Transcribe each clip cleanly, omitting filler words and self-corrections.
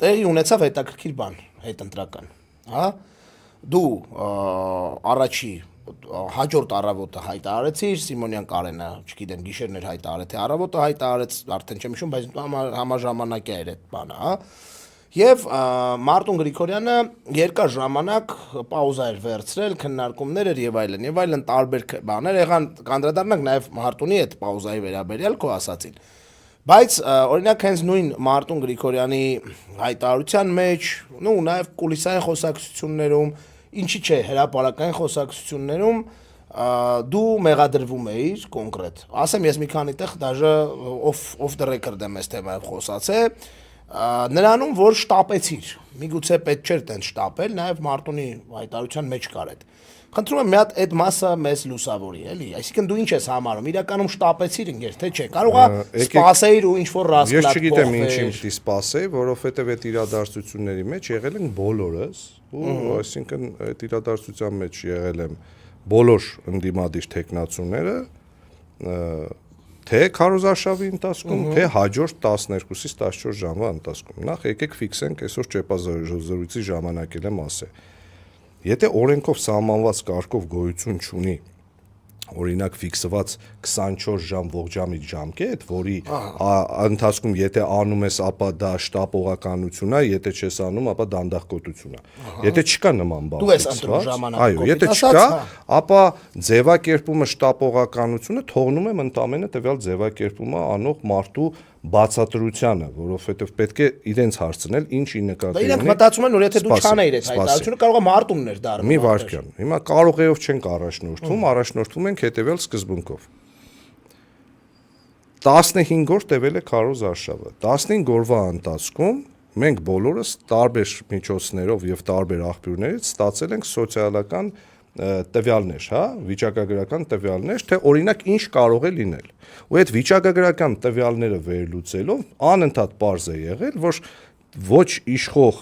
տեղի ունեցավ հետաքրքիր բան, հետընտրական, հա։ Դու առաջի հաջորդ առավոտը հայտարարեցիր, Սիմոնյան Կարենը, չգիտեմ, գիշերներ հայտարարեց, թե առավոտը հայտարարեց, արդեն չեմ հիշում, բայց համաժամանակյա էր այդ բանը, հա։ Եվ Մարտուն Գրիգորյանը երկար ժամանակ պաուզա էր վերցրել, քննարկումներ էր եւ այլն տարբեր բաներ եղան, կանդրադառնանք նաեւ Մարտունի այդ պաուզայի վերաբերյալ քո ասածին։ Բայց օրինակ հենց նույն Մարտուն Գրիգորյանի հայտարարության մեջ, ու նաեւ կուլիսային խոսակցություններում, ինչի՞ չէ, հրապարակային խոսակցություններում դու մեղադրվում էիր կոնկրետ։ Ասեմ ես մի քանի տեղ դաժե off the record եմ այս թեմայով խոսացել, նրանում որ շտապեցիր։ Միգուցե պետք չէր տենց շտապել, նաեւ Մարտունի հայտարարության մեջ կար այդ։ Խնդրում եմ մի հատ այդ մասը մեզ լուսավորի, էլի։ Այսինքն դու ինչ ես համարում, իրականում շտապեցիր ինքեր, թե չէ։ Կարող է սպասեիր ու ինչ որ ռասկլատ փոխվեր։ Ես չգիտեմ ինչի պիտի սպասեի, որովհետև այդ իրադարձությունների մեջ եղել են բոլորս, ու այսինքն այդ իրադարձության մեջ եղել եմ բոլոր ընդդիմադիր տեխնացուները, թե քարոզարշավի ընթացքում, թե հաջորդ 12-ից 14 ժամվա ընթացքում։ Նախ եկեք ֆիքսենք այսօր ճեպազրույցի ժամանակ եմ ասել։ Եթե օրենքով սահմանված կարգով գոյություն չունի, օրինակ ֆիքսված 24 ժամ ողջամիտ ժամկետ, որի ընթացքում եթե անում ես, ապա դա շտապողականություն է, եթե չես անում, ապա դանդաղկոտություն է։ Եթե չկա նման բան, դու ես ընտրում ժամանակը։ Այո, եթե չկա, ապա ձևակերպումը շտապողականությունը թողնում եմ ընդամենը տվյալ ձևակերպումը անող մարդու բացատրությանը, որովհետև պետք է իրենց հարցնել, ինչի նկատի ունի։ Իրենք մտածում են, որ եթե դու չանեիր այդ հայտարարությունը, կարող է Մարտուններ դառնալ։ Մի վարքյան։ Հիմա կարողեով չենք առաջնորդվում ենք հետևյալ սկզբունքով։ 15 օր տևել է քարոզարշավը։ 15 օրվա ընթացքում մենք բոլորս տարբեր միջոցներով եւ տարբեր աղբյուրներից ստացել ենք սոցիալական տվյալներ, հա, վիճակագրական տվյալներ, թե օրինակ ինչ կարող է լինել։ Ու այդ վիճակագրական տվյալները վերլուծելով անընդհատ պարզ է եղել, որ ոչ իշխող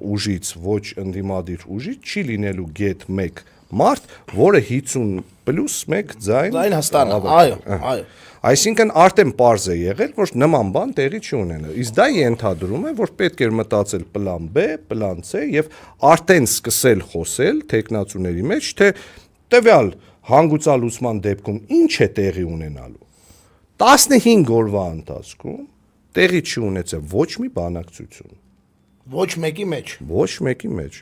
ուժից, ոչ ընդդիմադիր ուժից չի լինելու գետ 1 մարդ, որը 50+1 ձայն հստանա, այո։ Այսինքն արդեն պարզ է եղել, որ նման բան տեղի չի ունենա։ Իսկ դա ենթադրում է, որ պետք էր մտածել պլան B, պլան C եւ արդեն սկսել խոսել տեխնացուների մեջ, թե տվյալ հանգուցալուծման դեպքում ինչ է տեղի ունենալու։ 15 օրվա ընթացքում տեղի չի ունեցել ոչ մի բանակցություն։ Ոչ մեկի մեջ։ Ոչ մեկի մեջ։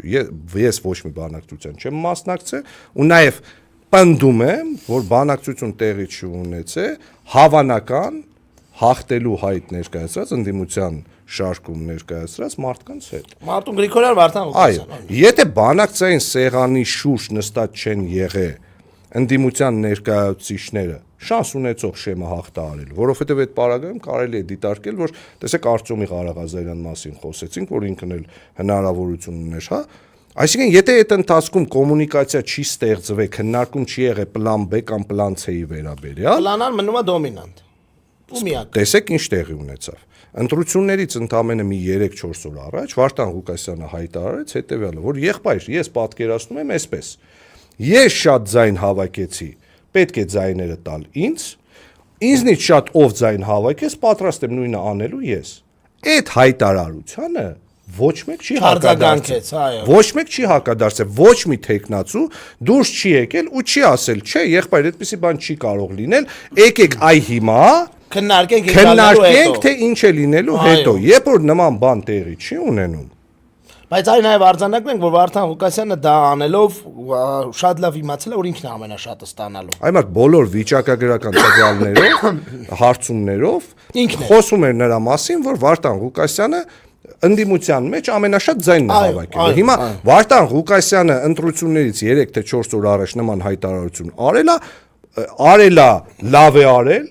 Ես ոչ մի բանակցության չեմ մասնակցել ու նաեւ պնդում եմ, որ բանակցություն տեղի չի ունեցել, հավանական հաղթելու հայտ ներկայացրած ընդդիմության շարքում ներկայացրած մարդկանց հետ։ Մարտուն Գրիգորյան, Վարդան Ղուկասյան։ Այո, եթե բանակցային սեղանի շուրջ նստած չեն եղել ընդդիմության ներկայացուցիչները, շանս ունեցող շեմը հաղթահարել, որովհետև այդ պարագայում կարելի է դիտարկել, որ տեսեք Արտյոմի Ղարաղազարյան մասին խոսեցինք, որ ինքն էլ հնարավորություն ուներ, հա։ Այսինքն, եթե այդ ընթացքում կոմունիկացիա չի ստեղծվել, քննարկում չի եղել պլան B կամ պլան C-ի վերաբերյալ, պլանան մնում է դոմինանտ։ Ու միակ։ Տեսեք ինչ տեղի ունեցավ։ Ընտրություններից ընդամենը մի 3-4 օր առաջ Վարդան Ղուկասյանը հայտարարեց հետևյալը, որ եղբայր, ես պատկերացնում եմ այսպես. ես շատ ձայն հավաքեցի, պետք է ձայները տալ ինձնից շատ ով ձայն հավաքես, պատրաստ եմ նույնը անելու ես։ Այդ հայտարարությանը ոչ մեկ չի հակադարձել, այո։ Ոչ մեկ չի հակադարձել, ոչ մի տեխնացու դուրս չի եկել ու չի ասել, չէ, եղբայր, այդպիսի բան չի կարող լինել, եկեք այ հիմա քննարկենք, թե ինչ է լինելու հետո, երբ որ նման բան տեղի չի ունենում։ Բայց այ նաև արձանագրում ենք, որ Վարդան Ղուկասյանը դա անելով շատ լավ իմացել է, որ ինքն է ամենաշատը ստանալու։ Այ մարդ բոլոր վիճակագրական տվյալներով, հարցումներով խոսում էր նրա մասին, որ Վարդան Ղուկասյանը ընդդիմության մեջ ամենաշատ ձայնն է հավաքել։ Հիմա Վարդան Ղուկասյանը ընտրություններից 3 թե 4 օր առաջ նման հայտարարություն արել է, լավ է արել,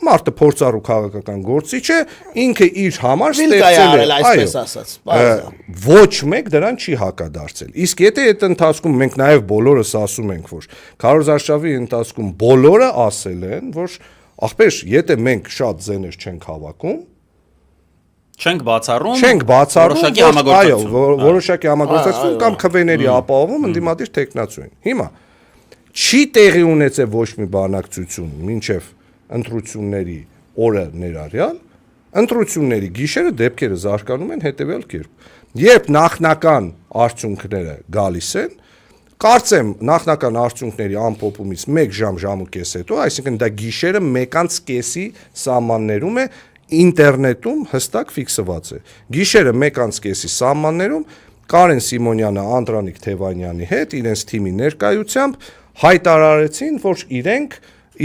մարդը փորձառու քաղաքական գործիչ է, ինքը իր համար ստեղծել է, այսպես ասած։ Ոչ մեկ դրան չի հակադարձել։ Իսկ եթե այդ ընթացքում մենք նաև բոլորս ասում ենք, որ քարոզարշավի ընթացքում բոլորը ասել են, որ ախպեր, եթե մենք շատ ձեներ չենք հավաքում, Չենք բացառում, որոշակի համագործակցություն կամ քվեների ապահովում ընդդիմադիր տեխնացու են։ Հիմա չի տեղի ունեցել ոչ մի բանակցություն մինչև ընտրությունների օրը ներառյալ, ընտրությունների գիշերը դեպքերը զարգանում են հետևյալ կերպ։ Երբ նախնական արդյունքները գալիս են, կարծեմ նախնական արդյունքների ամփոփումից 1 ժամ, ժամ ու կես հետո, այսինքն դա գիշերը 1:30-ի սահմաններում է, ինտերնետում հստակ ֆիքսված է։ Գիշերը 1:30-ի սահմաններում Կարեն Սիմոնյանը Անդրանիկ Թևանյանի հետ իրենց թիմի ներկայությամբ հայտարարեցին, որ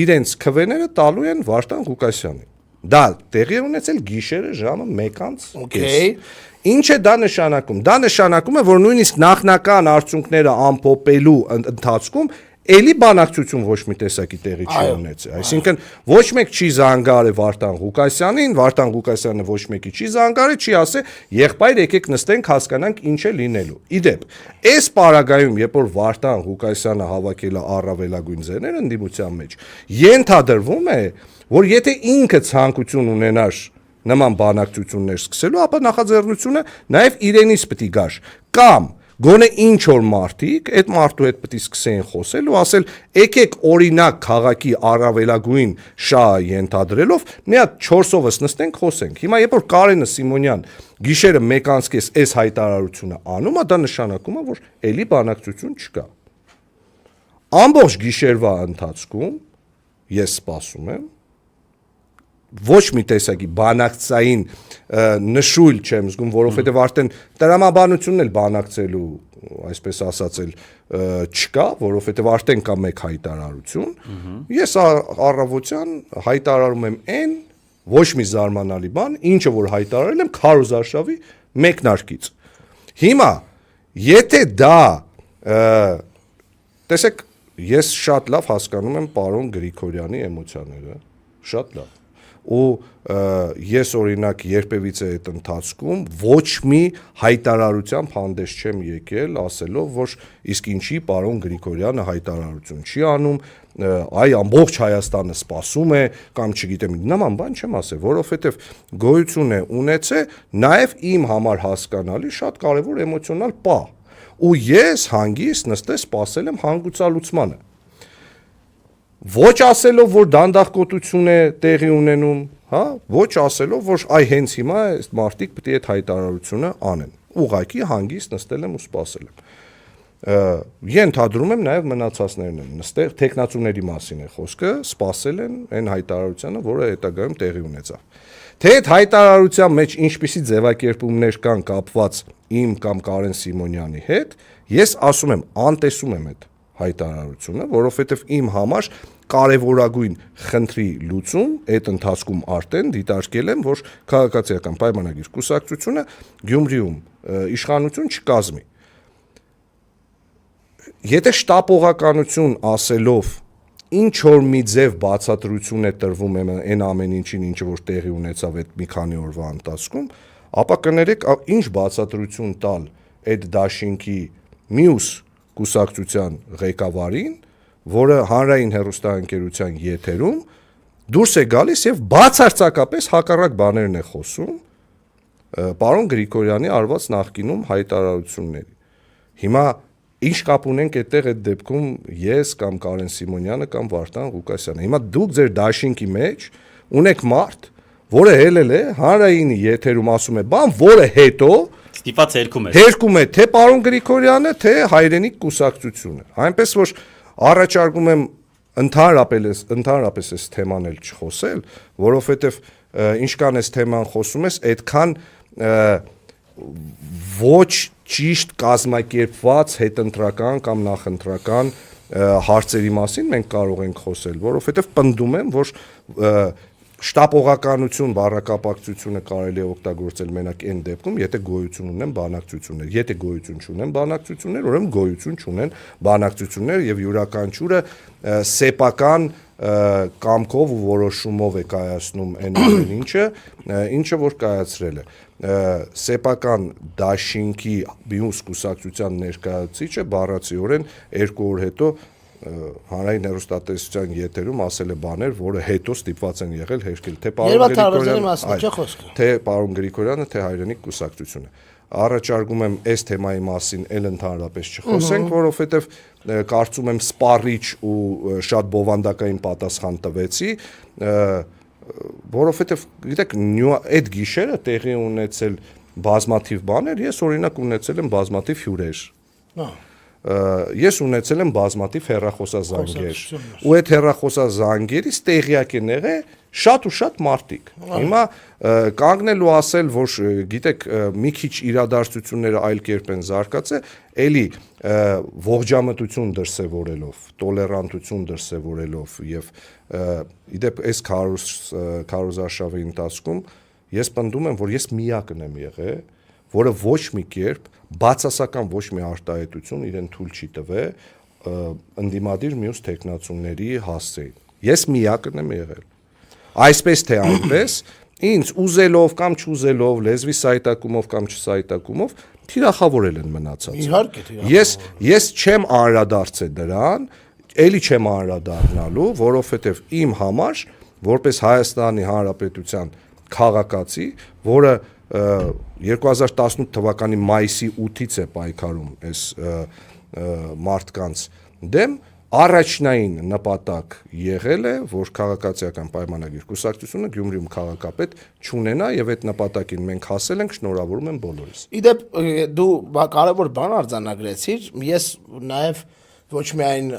իրենց քվեները տալու են Վարդան Ղուկասյանին։ Դա տեղի է ունեցել գիշերը ժամը 1:30։ Ինչ է դա նշանակում։ Դա նշանակում է, որ նույնիսկ նախնական արդյունքները ամփոփելու ընթացքում էլի բանակցություն ոչ մի տեսակի տեղի չի ունեցել։ Այսինքն ոչ մեկ չի զանգարել Վարդան Ղուկասյանին, Վարդան Ղուկասյանը ոչ մեկի չի զանգարել, չի ասել, եղբայր եկեք նստենք հասկանանք ինչ է լինելու։ Իդեպ, այս պարագայում, երբ որ Վարդան Ղուկասյանը հավաքել է առավելագույն ձեռներ ընդդիմության մեջ, ենթադրվում է, որ եթե ինքը ցանկություն ունենար նման բանակցություններ սկսելու, ապա նախաձեռնությունը նաև իրենից պետք է գար, կամ գոնե ինչ որ մարդիկ այդ մարդու հետ պետք է սկսեին խոսել ու ասել, եկեք օրինակ քաղաքի առավելագույն շահը ենթադրելով, մի հատ 4-ovս նստենք խոսենք։ Հիմա երբ որ Կարենը Սիմոնյան գիշերը 1:30 այս հայտարարությունը անում է, դա նշանակում է, որ էլի բանակցություն չկա։ Ամբողջ գիշերվա ընթացքում ես սպասում եմ ոչ մի տեսակի բանակցային նշույլ չեմ զգում, որովհետև արդեն տրամաբանությունն էլ բանակցելու, այսպես ասած, չկա, որովհետև արդեն կա մեկ հայտարարություն։ Ես առավոտյան հայտարարում եմ այն ոչ մի զարմանալի բան, ինչը որ հայտարարել եմ քարոզարշավի մեկնարկից։ Հիմա, եթե դա տեսեք, ես շատ լավ հասկանում եմ պարոն Գրիգորյանի էմոցիաները, շատ լավ։ Ու ես օրինակ երբևիցե այդ ընթացքում ոչ մի հայտարարությամբ հանդես չեմ եկել ասելով, որ իսկ ինչի պարոն Գրիգորյանը հայտարարություն չի անում, այ ամբողջ Հայաստանը սպասում է կամ չգիտեմ, նման բան չեմ ասել, որովհետև գոյություն է ունեցել նաև իմ համար հասկանալի շատ կարևոր էմոցիոնալ պահ, ու ես հանգիստ նստել սպասել եմ հանգուցալուծմանը։ Ոչ ասելով, որ դանդաղկոտություն է տեղի ունենում, հա, ոչ ասելով, որ այ հենց հիմա այս մարդիկ պետք է այդ հայտարարությունը անեն։ Ուղղակի հանգիստ նստել եմ ու սպասել եմ։ Ենթադրում եմ նաև մնացածներն են նստել, տեխնացուների մասին է խոսքը, սպասել են այն հայտարարությանը, որը հետագայում տեղի ունեցավ։ Թե այդ հայտարարության մեջ ինչպիսի ձևակերպումներ կան կապված իմ կամ Կարեն Սիմոնյանի հետ, ես ասում եմ, անտեսում եմ այդ հայտարարությունը, որովհետև իմ համար կարևորագույն խնդրի լուծում այդ ընթացքում արդեն դիտարկել եմ, որ քաղաքացիական պայմանագիր կուսակցությունը Գյումրիում իշխանություն չկազմի։ Եթե շտապողականություն ասելով ինչ որ մի ձև բացատրություն է տրվում այն ամեն ինչին, ինչ որ տեղի ունեցավ այդ մի քանի օրվա ընթացքում, ապա կներեք ինչ բացատրություն տալ այդ դաշինքի մյուս կուսակցության ղեկավարին, որը հանրային հեռուստաընկերության եթերում դուրս է գալիս եւ բացարձակապես հակառակ բաներն է խոսում պարոն Գրիգորյանի արված նախկինում հայտարարությունների։ Հիմա ինչ կապ ունենք այդտեղ այդ դեպքում ես կամ Կարեն Սիմոնյանը կամ Վարդան Ղուկասյանը։ Հիմա դուք ձեր դաշինքի մեջ ունեք մարդ, որը հելել է հանրային եթերում ասում է բան, որը հետո ստիպված հերքում է թե պարոն Գրիգորյանը, թե հայրենիք կուսակցությունը։ Այնպես որ առաջարկում եմ ընդհանրապես այս թեման էլ չխոսել, որովհետև ինչքան այս թեման խոսում ես, այդքան ոչ ճիշտ կազմակերպված հետընտրական կամ նախընտրական հարցերի մասին մենք կարող ենք խոսել, որովհետև պնդում եմ, որ շտապողականություն բառակապակցությունը կարելի է օգտագործել մենակ այն դեպքում, եթե գոյություն ունեն բանակցություններ, եթե գոյություն չունեն բանակցություններ, ուրեմն գոյություն չունեն բանակցություններ եւ յուրաքանչյուրը սեփական կամքով ու որոշումով է կայացնում այն ինչը որ կայացրել է։ Սեփական դաշինքի մյուս կուսակցության ներկայացուցիչը բառացիորեն 2 օր հետո հանրային հեռուստատեսության եթերում ասել է բաներ, որը հետո ստիպված են եղել հերքել թե պարոն Գրիգորյանը, թե հայրենիք կուսակցությունը։ Առաջարկում եմ այս թեմայի մասին էլ ընդհանրապես չխոսենք, որովհետև կարծում եմ սպառիչ ու շատ բովանդակային պատասխան տվեցի, որովհետև գիտեք այդ գիշերը տեղի ունեցել բազմաթիվ բաներ, ես օրինակ ունեցել եմ բազմաթիվ հյուրեր։ Ես ունեցել եմ բազմաթիվ հեռախոսազանգեր ու այդ հեռախոսազանգերից տեղյակ են եղել շատ ու շատ մարդիկ։ Հիմա կանգնել ու ասել, որ գիտեք, մի քիչ իրադարձությունները այլ կերպ են զարգացել, էլի ողջամտություն դրսևորելով, տոլերանտություն դրսևորելով եւ իդեպ այս քարոզարշավի ընթացքում ես պնդում եմ, որ ես միակն եմ եղել, որը ոչ մի կերպ բացասական ոչ մի արտահայտություն իրեն թույլ չի տվել ընդդիմադիր մյուս տեխնացուների հասցեին։ Ես միակն եմ եղել։ Այսպես թե այնպես, ինձ ուզելով կամ չուզելով, լեզվի սայտակումով կամ չսայտակումով թիրախավորել են մնացած։ Իհարկե թիրախավորել։ Ես չեմ անդրադարձել դրան, էլի չեմ անդրադառնալու, որովհետև իմ համար, որպես Հայաստանի Հանրապետության քաղաքացի, որը 2018 թվականի մայիսի 8-ից է պայքարում այս մարդկանց դեմ, առաջնային նպատակ եղել է, որ քաղաքացիական պայմանագիր կուսակցությունը Գյումրիում քաղաքապետ չունենա եւ այդ նպատակին մենք հասել ենք, շնորհավորում եմ բոլորիս։ Իդեպ դու կարևոր բան արձանագրեցիր, ես նաև ոչ միայն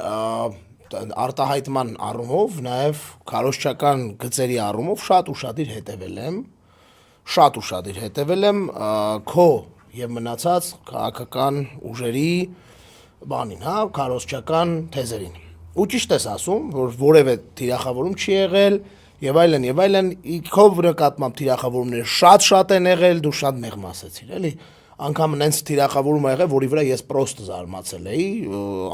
արտահայտման առումով, նաև քարոզչական գծերի առումով շատ ուշադիր հետևել եմ քո եւ մնացած քաղաքական ուժերի բանին, հա, քարոզչական թեզերին։ Ու ճիշտ ես ասում, որ որևէ թիրախավորում չի եղել եւ այլն, քո նկատմամբ թիրախավորումները շատ են եղել, դու շատ մեղմ ասեցիր, էլի։ Անգամ նենց թիրախավորում ա եղել, որի վրա ես պրոստ զարմացել էի,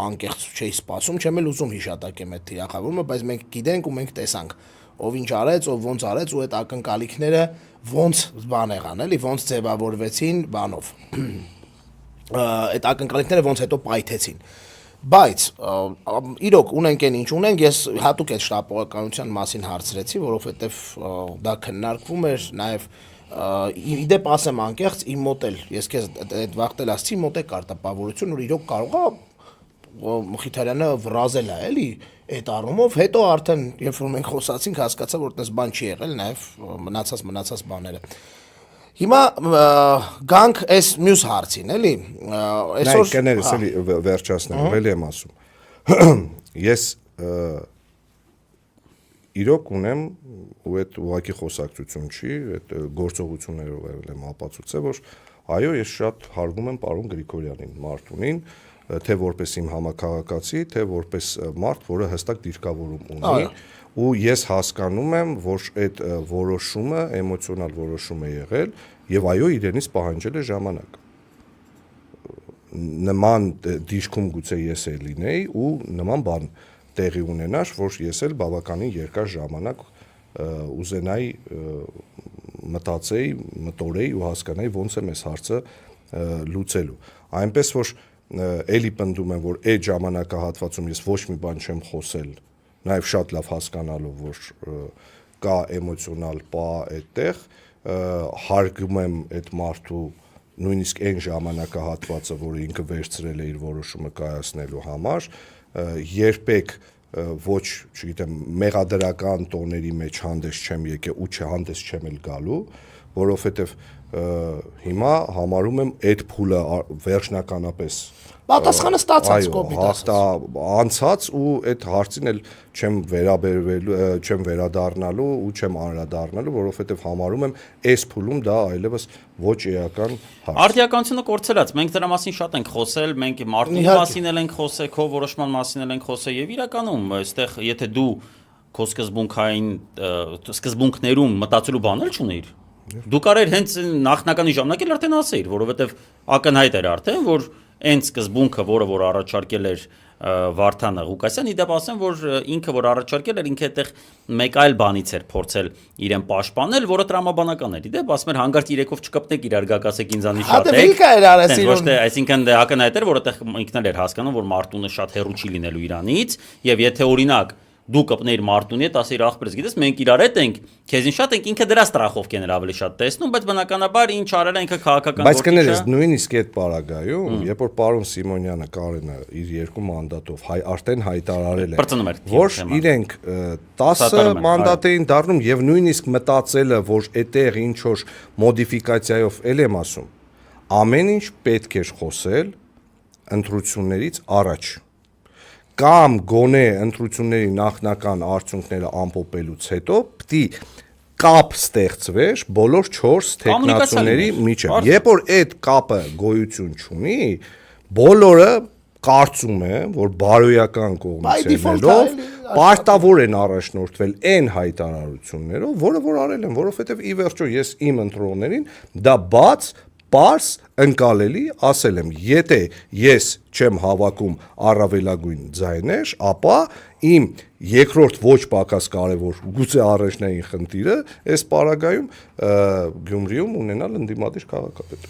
անկեղծ չէի սպասում, չեմ էլ ուզում հիշատակեմ այդ թիրախավորումը, բայց մենք գիտենք ու մենք տեսանք ով ինչ արեց, ով ոնց արեց ու այդ ակնկալիքները ոնց բան եղան, էլի, ոնց ձևավորվեցին բանով։ Այդ ակնկալիքները ոնց հետո պայթեցին։ Բայց իրոք ունենք այն ինչ ունենք, ես հատուկ այդ շտապողականության մասին հարցրեցի, որովհետև դա քննարկվում էր նաև իդեպ ասեմ անկեղծ իմ մոտ էլ, ես քեզ այդ վաղտ էլ ասացի, մոտ է կար տպավորություն, որ իրոք կարող է Մխիթարյանը վրազել է, էլի, այդ առումով, հետո արդեն, երբ որ մենք խոսացինք, հասկացա, որ այդպես բան չի եղել, նաև մնացած բաները։ Հիմա գանք այս մյուս հարցին, էլի, այսօր կներես էլի վերջացնեմ, էլի եմ ասում։ Ես իրոք ունեմ ու այդ ուղղակի խոսակցություն չի, այդ գործողություններով եմ ապացուցել, որ այո, ես շատ հարգում եմ պարոն Գրիգորյանին, Մարտունին, թե որպես իմ համակարգացի, թե որպես մարդ, որը հստակ դիրքավորում ունի, ու ես հասկանում եմ, որ այդ որոշումը էմոցիոնալ որոշում է եղել, եւ այո, իրենից պահանջել է ժամանակ։ Նման դիրքում գուցե ես էլ լինեի ու նման բան տեղի ունենար, որ ես էլ բավականին երկար ժամանակ ուզենայի մտածեի, մտորեի ու հասկանայի ոնց եմ այս հարցը լուծելու։ Այնպես որ էլի պնդում եմ, որ այդ ժամանակահատվածում ես ոչ մի բան չեմ խոսել, նաև շատ լավ հասկանալով, որ կա էմոցիոնալ պահ այդտեղ, հարգում եմ այդ մարդու նույնիսկ այն ժամանակահատվածը, որը ինքը վերցրել է իր որոշումը կայացնելու համար, երբեք ոչ, չգիտեմ, մեղադրական տոների մեջ հանդես չեմ եկել ու հանդես չեմ էլ գալու, որովհետև հիմա համարում եմ այդ փուլը վերջնականապես պատասխանը ստացած կոպիտ ասած անցած ու այդ հարցին էլ չեմ վերադառնալու ու չեմ անդրադառնալու, որովհետև համարում եմ այս փուլում դա այլևս ոչ էական հարց։ Արդիականությունը կորցրած, մենք դրա մասին շատ ենք խոսել, մենք Մարտունի մասին էլ ենք խոսել, քո որոշման մասին էլ ենք խոսել եւ իրականում այստեղ եթե դու քո սկզբունքներում մտածելու բան էլ չունեիր, դու կարեր հենց նախնականի ժամանակ էլ արդեն ասեիր, որովհետև ակնհայտ էր արդեն, որ այն սկզբունքը, որ առաջարկել էր Վարդանը Ղուկասյան, իդեպ ասեմ, որ ինքը որ առաջարկել էր, ինքը այդտեղ մեկ այլ բանից էր փորձել իրեն պաշտպանել, որը տրամաբանական էր։ Իդեպ ասում էր հանգարց երեքով չկպնեք իրար գակասեք ինձանից շատ եք։ Ոչ թե, այսինքն ակնհայտ էր, որ այդտեղ ինքն էլ էր հասկանում, որ Մարտունը շատ հեռու չի լինելու Իրանից, եւ եթե օրինակ դու կպնեիր Մարտունի հետ, ասեիր ախպերս, գիտես, մենք իրար հետ ենք, քեզին շատ ենք, ինքը դրա ստրախով կեներ ավելի շատ տեսնում, բայց բնականաբար ինչ արել է ինքը քաղաքական Բայց գործիչ կներես նույնիսկ այդ պարագայում, երբ որ պարոն Սիմոնյանը Կարենը իր երկու մանդատով արդեն հայտարարել է, Բրծնում էր որ թեման։ իրենք 10 Սատարում են, մանդատ էին դառնում եւ նույնիսկ մտածելը, որ այդտեղ ինչ որ մոդիֆիկացիայով ել եմ ասում, ամեն ինչ պետք էր խոսել ընտրություններից առաջ կամ գոնե ընտրությունների նախնական արդյունքները ամփոփելուց հետո պիտի կապ ստեղծվեր բոլոր 4 տեխնացուների միջև։ Երբ որ այդ կապը գոյություն չունի, բոլորը կարծում են, որ բարոյական կողմից ելնելով պարտավոր են առաջնորդվել այն հայտարարություններով, որը որ արել են, որովհետև ի վերջո ես իմ ընտրողներին դա բաց Պարս ընկալելի ասել եմ, եթե ես չեմ հավաքում առավելագույն ձայներ, ապա իմ երկրորդ ոչ պակաս կարևոր գուցե առաջնային խնդիրը այս պարագայում Գյումրիում ունենալ ընդդիմադիր քաղաքապետ։